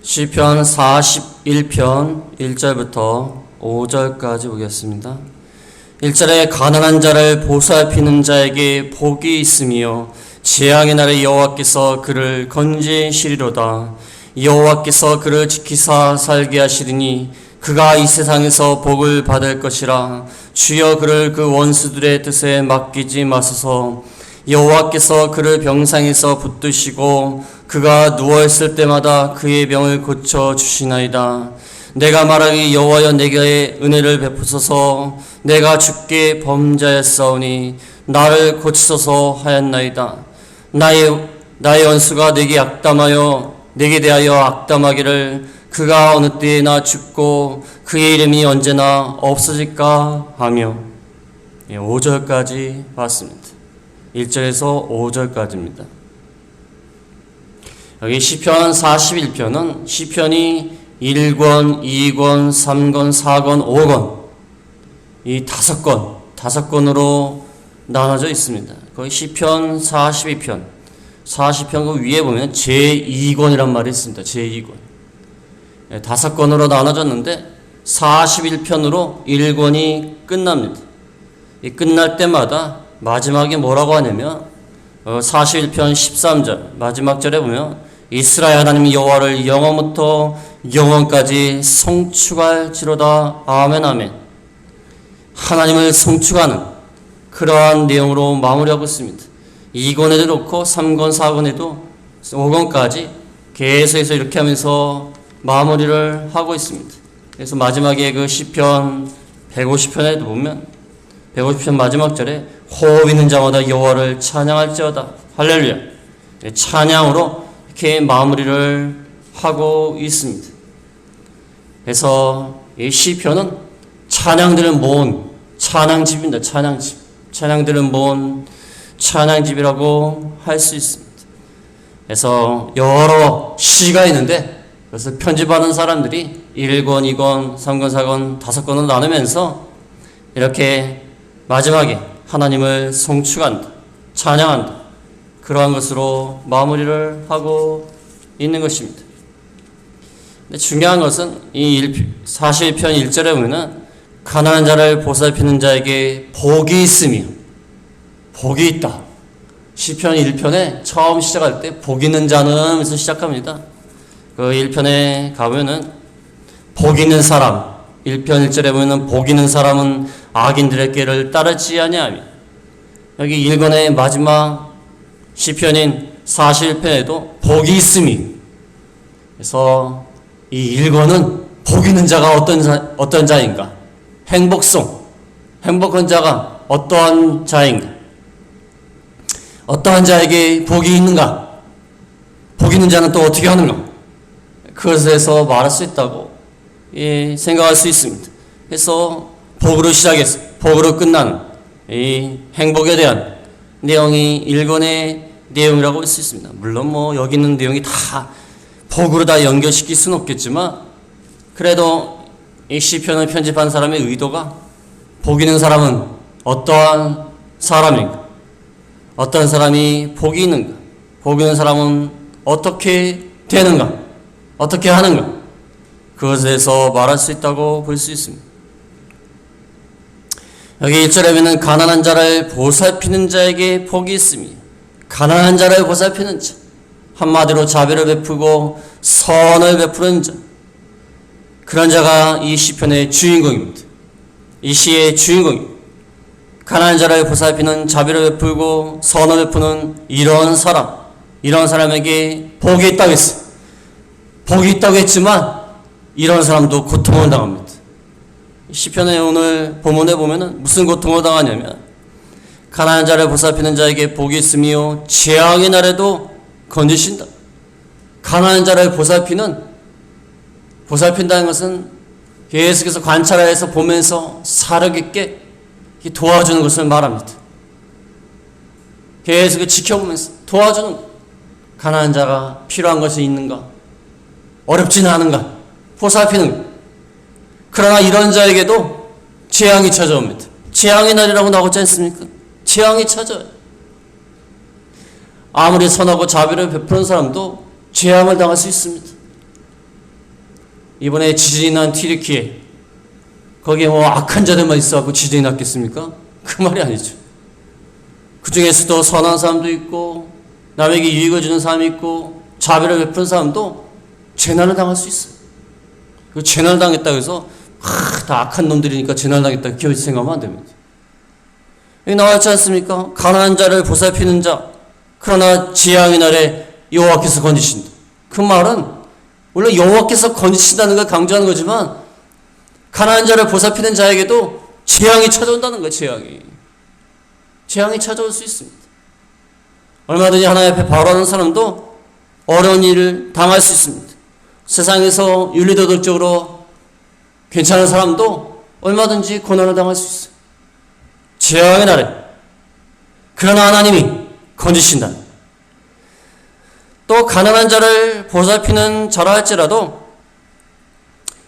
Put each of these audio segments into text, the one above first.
시편 41편 1절부터 5절까지 보겠습니다. 1절에 가난한 자를 보살피는 자에게 복이 있으며 재앙의 날에 여호와께서 그를 건지시리로다. 여호와께서 그를 지키사 살게 하시리니 그가 이 세상에서 복을 받을 것이라. 주여 그를 그 원수들의 뜻에 맡기지 마소서. 여호와께서 그를 병상에서 붙드시고 그가 누워있을 때마다 그의 병을 고쳐주시나이다. 내가 말하기 여호와여 내게 은혜를 베푸소서. 내가 주께 범죄하였사오니 나를 고치소서 하였나이다. 나의 원수가 내게 악담하여 내게 대하여 악담하기를 그가 어느 때에나 죽고 그의 이름이 언제나 없어질까 하며 5절까지 봤습니다. 1절에서 5절까지입니다. 여기 시편 41편은 시편이 1권, 2권, 3권, 4권, 5권 이 5권으로 나눠져 있습니다. 거기 시편 42편 그 위에 보면 제2권이란 말이 있습니다. 제2권 5권으로 나눠졌는데 41편으로 1권이 끝납니다. 이 끝날 때마다 마지막에 뭐라고 하냐면 41편 13절 마지막 절에 보면 이스라엘 하나님 여호와를 영원부터 영원까지 송축할지로다. 아멘 아멘. 하나님을 송축하는 그러한 내용으로 마무리하고 있습니다. 2권에도 그렇고 3권 4권에도 5권까지 계속해서 이렇게 하면서 마무리를 하고 있습니다. 그래서 마지막에 그 시편 150편에도 보면 150편 마지막 절에 호흡 있는 자마다 여호와를 찬양할지어다. 할렐루야. 찬양으로 이렇게 마무리를 하고 있습니다. 그래서 이 시편은 찬양들을 모은 찬양집입니다. 찬양집. 찬양들을 모은 찬양집이라고 할 수 있습니다. 그래서 여러 시가 있는데 그래서 편집하는 사람들이 1권, 2권, 3권, 4권, 5권으로 나누면서 이렇게 마지막에 하나님을 송축한다, 찬양한다 그러한 것으로 마무리를 하고 있는 것입니다. 근데 중요한 것은 이 41편 1절에 보면 가난한 자를 보살피는 자에게 복이 있으며 복이 있다. 시편 1편에 처음 시작할 때 복 있는 자는 하면서 시작합니다. 그 1편에 가보면은 복 있는 사람 1편 1절에 보면 복 있는 사람은 악인들의 길을 따르지 아니하며 여기 1권의 마지막 시편인 41편에도 복이 있음이 그래서 이 1권은 복 있는 자가 어떤 자인가 행복한 자가 어떠한 자인가 어떠한 자에게 복이 있는가 복 있는 자는 또 어떻게 하는가 그것에서 말할 수 있다고 생각할 수 있습니다. 그래서 복으로 시작해서 복으로 끝나는 이 행복에 대한 내용이 1권의 내용이라고 할 수 있습니다. 물론 여기 있는 내용이 다 복으로 다 연결시킬 수는 없겠지만 그래도 이 시편을 편집한 사람의 의도가 복 있는 사람은 어떠한 사람인가 어떤 사람이 복이 있는가 복 있는 사람은 어떻게 되는가 어떻게 하는가 그것에 대해서 말할 수 있다고 볼 수 있습니다. 여기 1절에 보면 가난한 자를 보살피는 자에게 복이 있으며 가난한 자를 보살피는 자 한마디로 자비를 베푸고 선을 베푸는 자 그런 자가 이 시편의 주인공입니다. 이 시의 주인공입니다. 가난한 자를 보살피는 자비를 베풀고 선을 베푸는 이런 사람에게 복이 있다고 했어요. 복이 있다고 했지만 이런 사람도 고통을 당합니다. 시편의 오늘 본문에 보면은 무슨 고통을 당하냐면 가난한 자를 보살피는 자에게 복이 있으며 재앙의 날에도 건지신다. 가난한 자를 보살핀다는 것은 계속해서 관찰해서 보면서 사력 있게 도와주는 것을 말합니다. 계속 지켜보면서 도와주는 가난한 자가 필요한 것이 있는가 어렵지는 않은가 보살피는 것. 그러나 이런 자에게도 재앙이 찾아옵니다. 재앙의 날이라고 나오지 않습니까? 재앙이 찾아와요. 아무리 선하고 자비를 베푸는 사람도 재앙을 당할 수 있습니다. 이번에 지진이 난 튀르키예, 거기에 뭐 악한 자들만 있어갖고 지진이 났겠습니까? 그 말이 아니죠. 그 중에서도 선한 사람도 있고, 남에게 유익을 주는 사람이 있고, 자비를 베푸는 사람도 재난을 당할 수 있어요. 그 재난을 당했다고 해서 다 악한 놈들이니까 재난을 당했다고 기어이 생각하면 안 됩니다. 여기 나와있지 않습니까? 가난한 자를 보살피는 자, 그러나 재앙의 날에 여호와께서 건지신다. 그 말은 물론 여호와께서 건지신다는 걸 강조하는 거지만, 가난한 자를 보살피는 자에게도 재앙이 찾아온다는 거예요. 재앙이 찾아올 수 있습니다. 얼마든지 하나님 앞에 바로하는 사람도 어려운 일을 당할 수 있습니다. 세상에서 윤리도덕적으로 괜찮은 사람도 얼마든지 고난을 당할 수 있어요. 재앙의 날에. 그러나 하나님이 건지신다. 또 가난한 자를 보살피는 자라 할지라도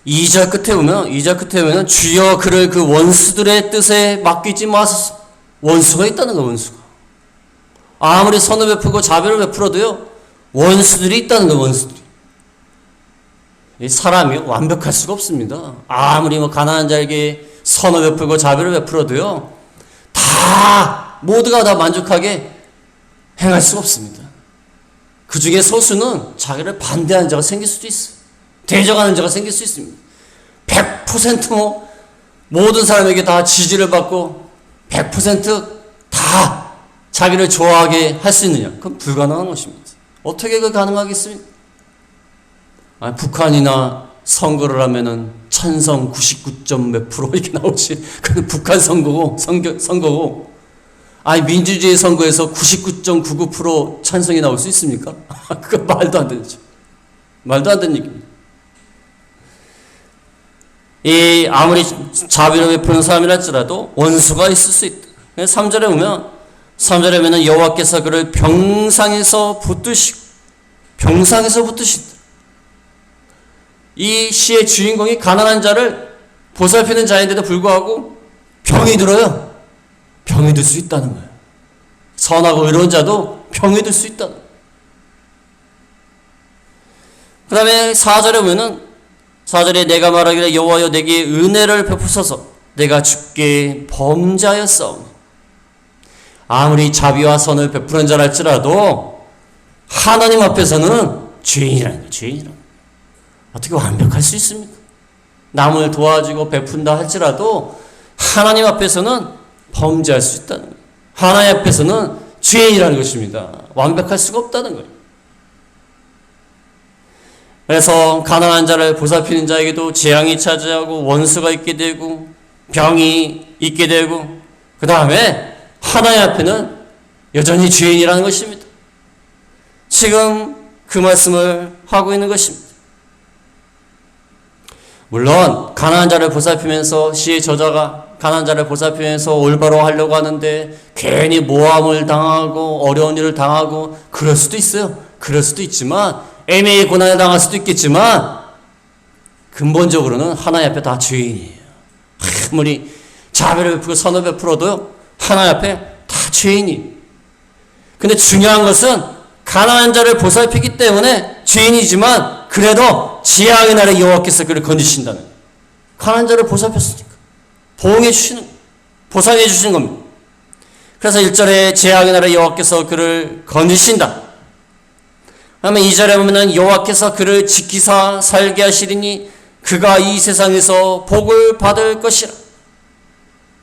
2절 끝에 보면 주여 그를 그 원수들의 뜻에 맡기지 마소서. 원수가 있다는 거예요. 원수가. 아무리 선을 베푸고 자비를 베풀어도요, 원수들이 있다는 거예요. 원수들이. 사람이 완벽할 수가 없습니다. 아무리 가난한 자에게 선을 베풀고 자비를 베풀어도요, 모두가 다 만족하게 행할 수가 없습니다. 그 중에 소수는 자기를 반대하는 자가 생길 수도 있어요. 대적하는 자가 생길 수 있습니다. 100% 모든 사람에게 다 지지를 받고 100% 자기를 좋아하게 할 수 있느냐? 그건 불가능한 것입니다. 어떻게 그 가능하겠습니까? 북한이나 선거를 하면은 찬성 99점 몇 프로 이렇게 나오지. 그건 북한 선거고. 민주주의 선거에서 99.99% 찬성이 나올 수 있습니까? 그건 말도 안 되죠. 말도 안 되는 얘기입니다. 아무리 자비를 베푸는 사람이랄지라도 원수가 있을 수 있다. 3절에 보면 여호와께서 그를 병상에서 붙드신다. 이 시의 주인공이 가난한 자를 보살피는 자인데도 불구하고 병이 들어요. 병이 들 수 있다는 거예요. 선하고 의로운 자도 병이 들 수 있다는 거예요. 그 다음에 4절에 내가 말하기를 여호와여 내게 은혜를 베푸소서. 내가 주께 범죄하였사오니. 아무리 자비와 선을 베푸는 자랄지라도 하나님 앞에서는 죄인이라는 거예요. 죄인이라는 거예요. 어떻게 완벽할 수 있습니까? 남을 도와주고 베푼다 할지라도 하나님 앞에서는 범죄할 수 있다는 거예요. 하나님 앞에서는 죄인이라는 것입니다. 완벽할 수가 없다는 거예요. 그래서 가난한 자를 보살피는 자에게도 재앙이 차지하고 원수가 있게 되고 병이 있게 되고, 그 다음에 하나님 앞에는 여전히 죄인이라는 것입니다. 지금 그 말씀을 하고 있는 것입니다. 물론 가난한 자를 보살피면서 시의 저자가 가난한 자를 보살피면서 올바로 하려고 하는데 괜히 모함을 당하고 어려운 일을 당하고 그럴 수도 있어요. 그럴 수도 있지만, 애매히 고난을 당할 수도 있겠지만, 근본적으로는 하나님 앞에 다 죄인이에요. 아무리 자비를 베푸고 선을 베풀어도요, 하나님 앞에 다 죄인이에요. 근데 중요한 것은 가난한 자를 보살피기 때문에 죄인이지만 그래도 재앙의 날에 여호와께서 그를 건지신다는 거예요. 가난한 자를 보살폈으니까 보응해 주시는 거예요. 보상해 주시는 겁니다. 그래서 1절에 재앙의 날에 여호와께서 그를 건지신다. 그러면 2절에 보면 여호와께서 그를 지키사 살게 하시리니 그가 이 세상에서 복을 받을 것이라.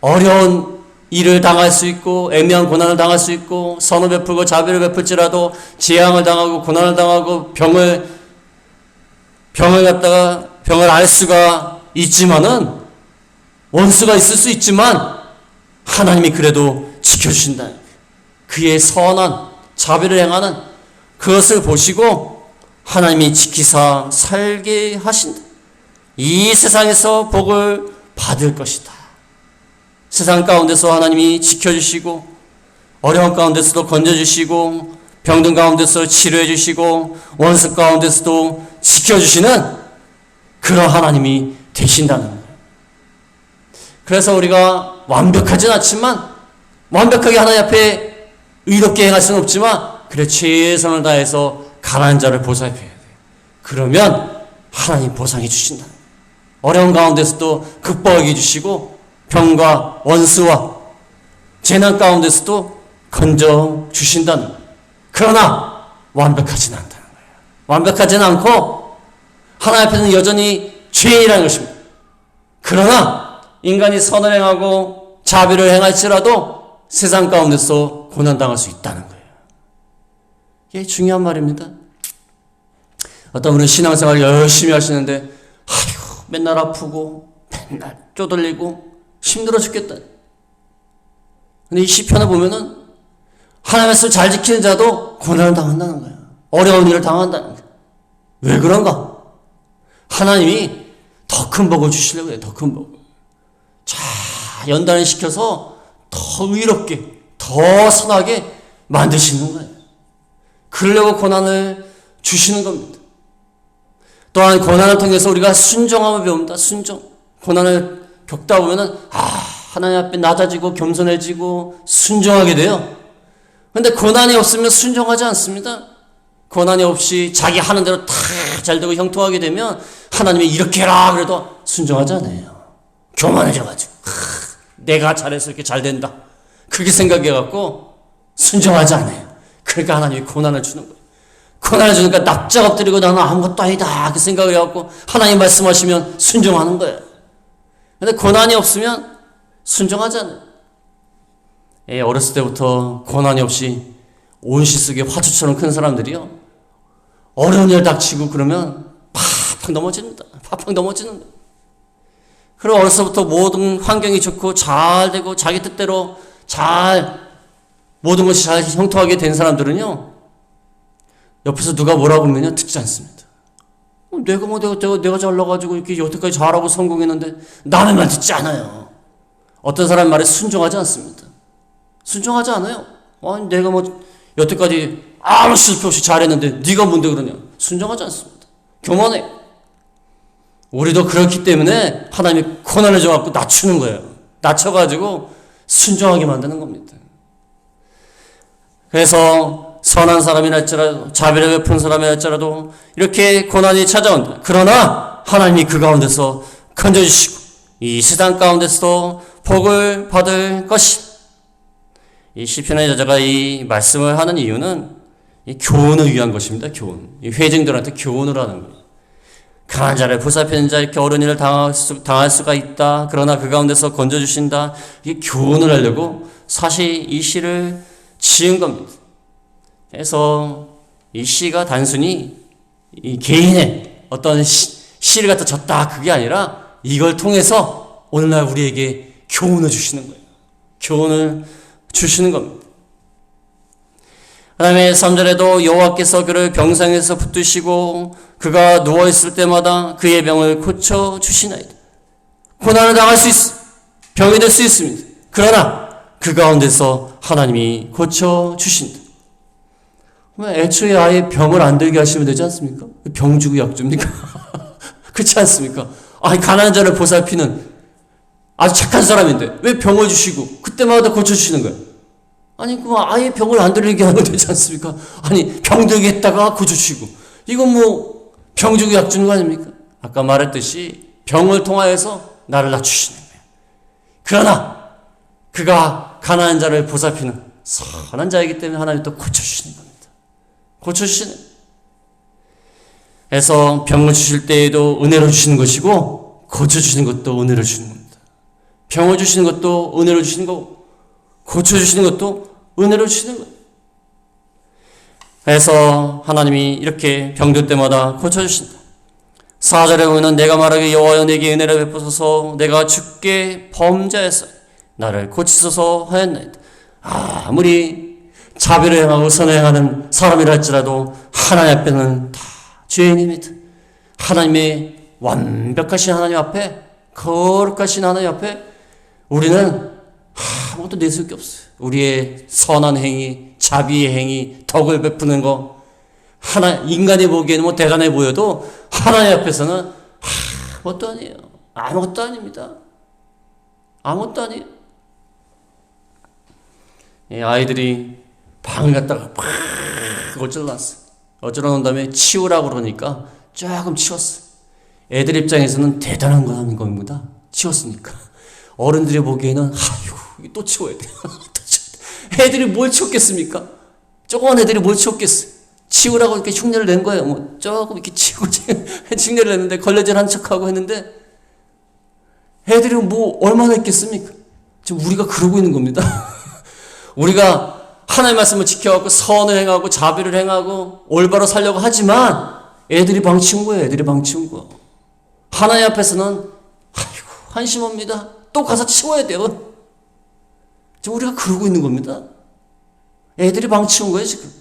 어려운 일을 당할 수 있고 애매한 고난을 당할 수 있고 선을 베풀고 자비를 베풀지라도 재앙을 당하고 고난을 당하고 병을 알 수가 있지만은, 원수가 있을 수 있지만 하나님이 그래도 지켜주신다. 그의 선한 자비를 행하는 그것을 보시고 하나님이 지키사 살게 하신다. 이 세상에서 복을 받을 것이다. 세상 가운데서 하나님이 지켜주시고 어려운 가운데서도 건져주시고 병든 가운데서 치료해주시고 원수 가운데서도 지켜주시는 그런 하나님이 되신다는 거예요. 그래서 우리가 완벽하진 않지만, 완벽하게 하나님 앞에 의롭게 행할 수는 없지만 그래 최선을 다해서 가난한 자를 보살펴야 돼요. 그러면 하나님 보상해 주신다. 어려운 가운데서도 극복하게 해주시고 병과 원수와 재난 가운데서도 건져 주신다는 거예요. 그러나 완벽하지는 않다는 거예요. 완벽하지는 않고 하나님 앞에서는 여전히 죄인이라는 것입니다. 그러나 인간이 선을 행하고 자비를 행할지라도 세상 가운데서 고난당할 수 있다는 거예요. 이게 중요한 말입니다. 어떤 분은 신앙생활 열심히 하시는데 아휴 맨날 아프고 맨날 쪼들리고 힘들어 죽겠다. 근데 이 시편을 보면은 하나님의 말씀을 잘 지키는 자도 고난을 당한다는 거예요. 어려운 일을 당한다는 거예요. 왜 그런가? 하나님이 더 큰 복을 주시려고 해요. 더 큰 복을. 자, 연단을 시켜서 더 의롭게, 더 선하게 만드시는 거예요. 그러려고 고난을 주시는 겁니다. 또한 고난을 통해서 우리가 순종함을 배웁니다. 순종. 고난을 겪다 보면은 하나님 앞에 낮아지고 겸손해지고 순종하게 돼요. 근데 고난이 없으면 순종하지 않습니다. 고난이 없이 자기 하는 대로 다 잘 되고 형통하게 되면 하나님이 이렇게 해라 그래도 순종하지 않아요. 교만해져가지고 내가 잘해서 이렇게 잘 된다. 그렇게 생각해갖고 순종하지 않아요. 그러니까 하나님이 고난을 주는 거예요. 고난을 주니까 납작 엎드리고 나는 아무것도 아니다 그 생각을 해갖고 하나님 말씀하시면 순종하는 거예요. 근데 고난이 없으면 순종하지 않아요. 어렸을 때부터 고난이 없이 온실 속에 화초처럼 큰 사람들이요. 어려운 일 닥치고 그러면 팍팍 넘어집니다. 팍팍 넘어지는 거예요. 그리고 어렸을 때부터 모든 환경이 좋고 잘 되고 자기 뜻대로 잘 모든 것이 잘 형통하게 된 사람들은요. 옆에서 누가 뭐라고 하면요. 듣지 않습니다. 내가 잘나가지고 이렇게 여태까지 잘하고 성공했는데 남의 말 듣지 않아요. 어떤 사람 말에 순종하지 않습니다. 순종하지 않아요. 아니 내가 여태까지 아무 실패 없이 잘했는데 네가 뭔데 그러냐. 순종하지 않습니다. 교만해. 우리도 그렇기 때문에 하나님이 고난을 줘갖고 낮추는 거예요. 낮춰가지고 순종하게 만드는 겁니다. 그래서 선한 사람이라 할지라도 자비를 베푼 사람이라 할지라도 이렇게 고난이 찾아온다. 그러나 하나님이 그 가운데서 건져주시고 이 세상 가운데서도 복을 받을 것이다. 이 시편의 저자가 이 말씀을 하는 이유는 이 교훈을 위한 것입니다. 교훈. 이 회중들한테 교훈을 하는 거예요. 강한 자를 보살피는 자 이렇게 어려운 일을 당할 수가 있다. 그러나 그 가운데서 건져주신다. 이게 교훈을 하려고 사실 이 시를 지은 겁니다. 그래서 이 시가 단순히 이 개인의 어떤 시를 갖다 졌다 그게 아니라 이걸 통해서 오늘날 우리에게 교훈을 주시는 거예요. 교훈을 주시는 겁니다. 그 다음에 3절에도 여호와께서 그를 병상에서 붙드시고 그가 누워있을 때마다 그의 병을 고쳐주시나이다. 고난을 당할 수 있어. 병이 될 수 있습니다. 그러나 그 가운데서 하나님이 고쳐주신다. 애초에 아예 병을 안 들게 하시면 되지 않습니까? 병 주고 약 줍니까? 그렇지 않습니까? 가난한 자를 보살피는 아주 착한 사람인데 왜 병을 주시고 그때마다 고쳐주시는 거예요? 그럼 아예 병을 안 들리게 하면 되지 않습니까? 병 들게 했다가 고쳐주시고 이건 병 주고 약 주는 거 아닙니까? 아까 말했듯이 병을 통하여서 나를 낮추시는 거예요. 그러나 그가 가난한 자를 보살피는 선한 자이기 때문에 하나님이 또 고쳐주시는 겁니다. 고쳐주시는. 그래서 병을 주실 때에도 은혜로 주시는 것이고 고쳐주시는 것도 은혜로 주시는 겁니다. 병을 주시는 것도 은혜로 주시는 거고 고쳐주시는 것도 은혜로 주시는 거예요. 그래서 하나님이 이렇게 병들 때마다 고쳐주신다. 4절에 보면 내가 말하기를 여호와여 내게 은혜를 베푸소서 내가 주께 범죄하였사오니 나를 고치소서 하였나이다. 아무리 자비를 행하고 선을 행하는 사람이라 할지라도 하나님 앞에는 다 죄인입니다. 하나님의 완벽하신 하나님 앞에 거룩하신 하나님 앞에 우리는 아무것도 내세울 게 없어요. 우리의 선한 행위, 자비의 행위, 덕을 베푸는 거 인간이 보기에는 대단해 보여도 하나님 앞에서는 아무것도 아니에요. 아무것도 아닙니다. 아무것도 아니에요. 아이들이 방을 갖다가 팍 어질러놨어요. 어질러 놓은 다음에 치우라고 그러니까 조금 치웠어요. 애들 입장에서는 대단한 거라는 겁니다. 치웠으니까. 어른들이 보기에는 아이고 또 치워야 돼. 또 치워야 돼. 애들이 뭘 치웠겠습니까? 조그만 애들이 뭘 치웠겠어요? 치우라고 이렇게 흉내를 낸 거예요. 뭐 조금 이렇게 치우고 흉내를 냈는데 걸레질한 척하고 했는데 애들이 뭐 얼마나 했겠습니까? 지금 우리가 그러고 있는 겁니다. 우리가 하나님의 말씀을 지켜갖고 선을 행하고 자비를 행하고 올바로 살려고 하지만 애들이 방치운 거예요. 애들이 방치운 거. 하나님 앞에서는 아이고 한심합니다. 또 가서 치워야 돼요. 지금 우리가 그러고 있는 겁니다. 애들이 방치운 거예요 지금.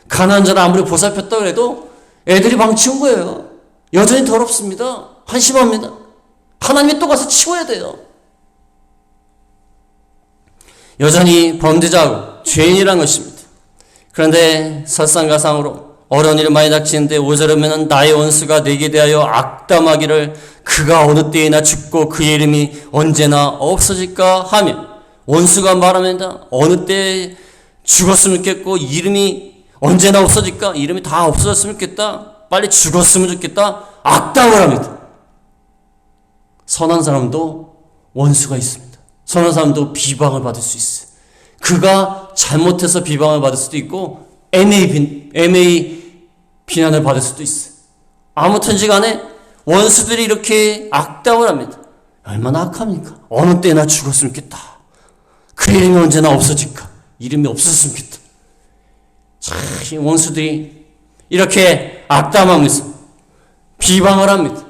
가난한 자를 아무리 보살폈다 그래도 애들이 방치운 거예요. 여전히 더럽습니다. 한심합니다. 하나님이 또 가서 치워야 돼요. 여전히 범죄자하고 죄인이란 것입니다. 그런데 설상가상으로 어려운 일이 많이 닥치는데 5절에 보면 나의 원수가 내게 대하여 악담하기를 그가 어느 때에나 죽고 그의 이름이 언제나 없어질까 하며 원수가 말합니다. 어느 때에 죽었으면 좋겠고 이름이 언제나 없어질까? 이름이 다 없어졌으면 좋겠다. 빨리 죽었으면 좋겠다. 악담을 합니다. 선한 사람도 원수가 있습니다. 선한 사람도 비방을 받을 수 있어요. 그가 잘못해서 비방을 받을 수도 있고 애매히 비난을 받을 수도 있어요. 아무튼지 간에 원수들이 이렇게 악담을 합니다. 얼마나 악합니까? 어느 때나 죽었으면 좋겠다. 그 이름이 언제나 없어질까? 이름이 없었으면 좋겠다. 참 원수들이 이렇게 악담하면서 비방을 합니다.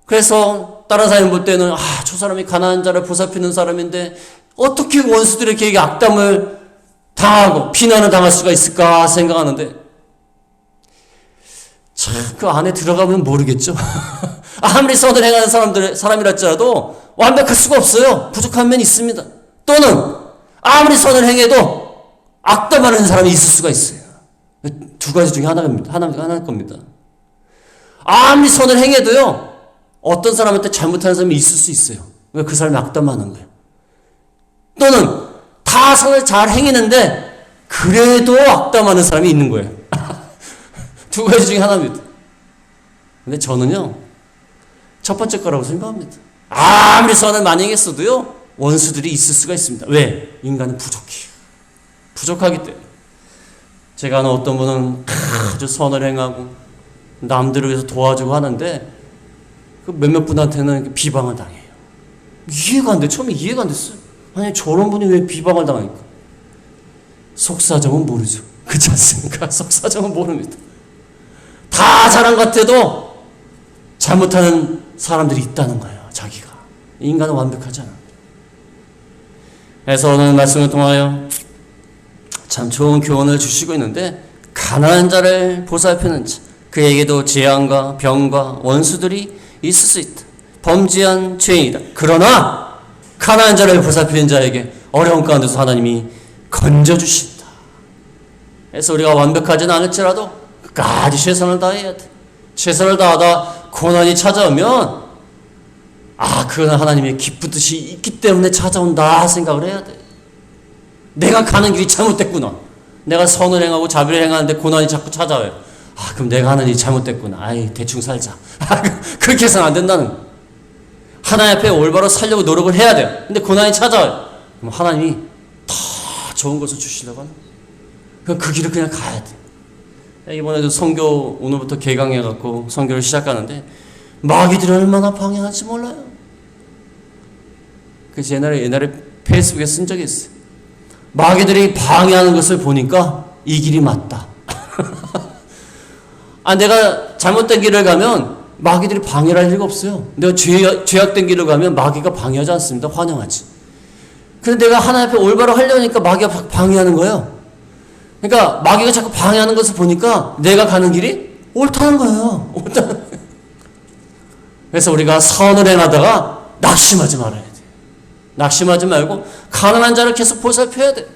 그래서 다른 사람이 볼 때는 저 사람이 가난한 자를 보살피는 사람인데 어떻게 원수들에게 악담을 당하고 비난을 당할 수가 있을까 생각하는데 참 그 안에 들어가면 모르겠죠. 아무리 선을 행하는 사람이랄지라도 완벽할 수가 없어요. 부족한 면이 있습니다. 또는 아무리 선을 행해도 악담하는 사람이 있을 수가 있어요. 두 가지 중에 하나일 겁니다. 아무리 선을 행해도요, 어떤 사람한테 잘못하는 사람이 있을 수 있어요. 왜 그 사람이 악담하는 거예요. 또는 다 선을 잘 행했는데 그래도 악담하는 사람이 있는 거예요. 두 가지 중에 하나입니다. 근데 저는요, 첫 번째 거라고 생각합니다. 아무리 선을 많이 행했어도요, 원수들이 있을 수가 있습니다. 왜? 인간은 부족해요. 부족하기 때문에. 제가 아는 어떤 분은 아주 선을 행하고 남들을 위해서 도와주고 하는데 그 몇몇 분한테는 비방을 당해요. 이해가 안 돼. 처음에 이해가 안 됐어요. 아니 저런 분이 왜 비방을 당하니까. 속사정은 모르죠. 그렇지 않습니까? 속사정은 모릅니다. 다 잘한 것 같아도 잘못하는 사람들이 있다는 거예요. 자기가. 인간은 완벽하지 않아. 그래서 오늘 말씀을 통하여 참 좋은 교훈을 주시고 있는데 가난한 자를 보살피는 자, 그에게도 재앙과 병과 원수들이 있을 수 있다. 범죄한 죄인이다. 그러나 가난한 자를 보살피는 자에게 어려운 가운데서 하나님이 건져주신다. 그래서 우리가 완벽하지는 않을지라도 끝까지 최선을 다해야 돼. 최선을 다하다 고난이 찾아오면 그건 하나님의 기쁘듯이 있기 때문에 찾아온다 생각을 해야 돼. 내가 가는 길이 잘못됐구나. 내가 선을 행하고 자비를 행하는데 고난이 자꾸 찾아와요. 그럼 내가 하는 일이 잘못됐구나. 대충 살자. 그렇게 해서는 안 된다는 거예요. 하나님 앞에 올바로 살려고 노력을 해야 돼요. 근데 고난이 찾아와요. 그럼 하나님이 더 좋은 것을 주시려고 하는 거예요. 그 길을 그냥 가야 돼. 이번에도 선교 오늘부터 개강해갖고 선교를 시작하는데 마귀들이 얼마나 방해할지 몰라요. 그래서 옛날에 페이스북에 쓴 적이 있어요. 마귀들이 방해하는 것을 보니까 이 길이 맞다. 내가 잘못된 길을 가면 마귀들이 방해를 할 리가 없어요. 내가 죄악된 길을 가면 마귀가 방해하지 않습니다. 환영하지. 근데 내가 하나님 앞에 올바로 하려니까 마귀가 방해하는 거예요. 그러니까 마귀가 자꾸 방해하는 것을 보니까 내가 가는 길이 옳다는 거예요. 그래서 우리가 선을 행하다가 낙심하지 말아야 돼. 낙심하지 말고 가난한 자를 계속 보살펴야 돼.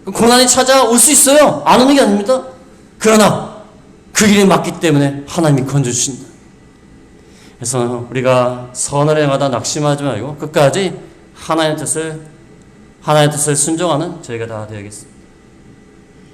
고난이 찾아올 수 있어요. 안 오는 게 아닙니다. 그러나 그 길이 맞기 때문에 하나님이 건져주신다. 그래서 우리가 선을 행하다 낙심하지 말고 끝까지 하나님의 뜻을 순종하는 저희가 다 되겠습니다.